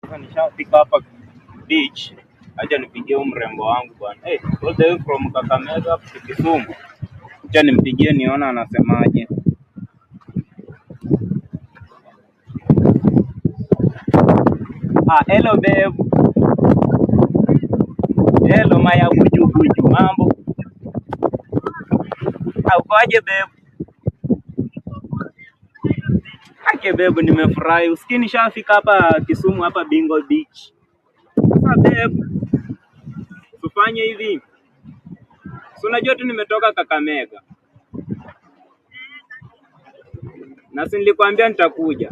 Sasa nishafika hapa beach, acha nipigie mrembo wangu bwana. All the way from Kakamega up to Kisumu. Acha nimpigie niona anasemaje. Hello babe. Hello Maya buju, mambo. Ukoaje babe? Ake babe, nimefurahi. Usikii nishafika hapa Kisumu hapa Bingo Beach. Sasa babe, tufanye hivi. Si unajua tu nimetoka Kakamega. Na si nilikwambia nitakuja.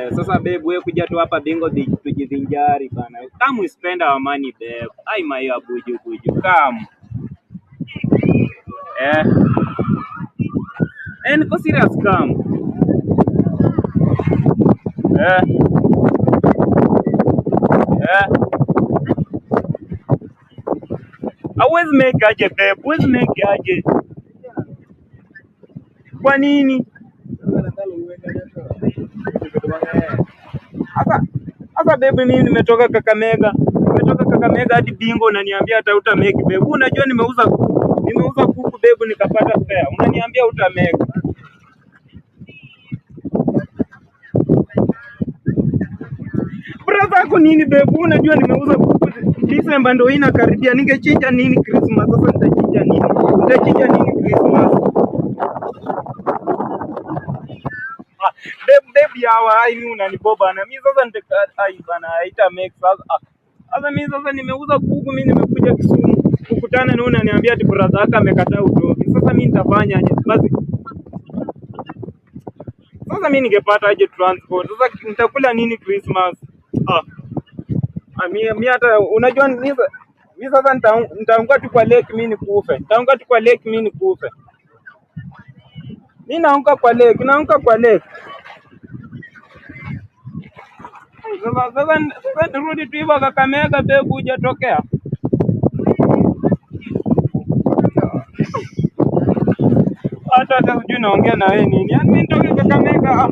Sasa babe, wewe kuja tu hapa Bingo Beach tujivinjari bana. Come we spend our money babe. Ai Maya buju. Come. Niko serious come. Hawezi make aje babe, hawezi make aje. Kwa nini? Hapa babe, mimi nimetoka Kakamega hadi Bingo, unaniambia hata uta make babe. Unajua nimeuza kuku babe nikapata fare. Unaniambia uta make. Brother yako nini babe? Unajua nimeuza kuku. December ndio inakaribia. Ningechinja nini Christmas? Sasa nitachinja nini? Christmas? Babe yawa mimi unaniboba na mimi sasa bana haita make sasa. Sasa mimi sasa nimeuza kuku, mimi nimekuja Kisumu kukutana na unaniambia ati brother yako amekataa utoke. Sasa mimi nitafanya aje? Basi sasa mimi ningepata aje transport? Sasa nitakula nini Christmas? Mimi hata unajua mimi sasa nitaanguka tu kwa lake mimi nikufe. Mimi naanguka kwa lake. Sasa turudi tu hivyo Kakamega babe, hujatokea. Hata sijui naongea na wewe nini. Yaani mimi nitoke Kakamega.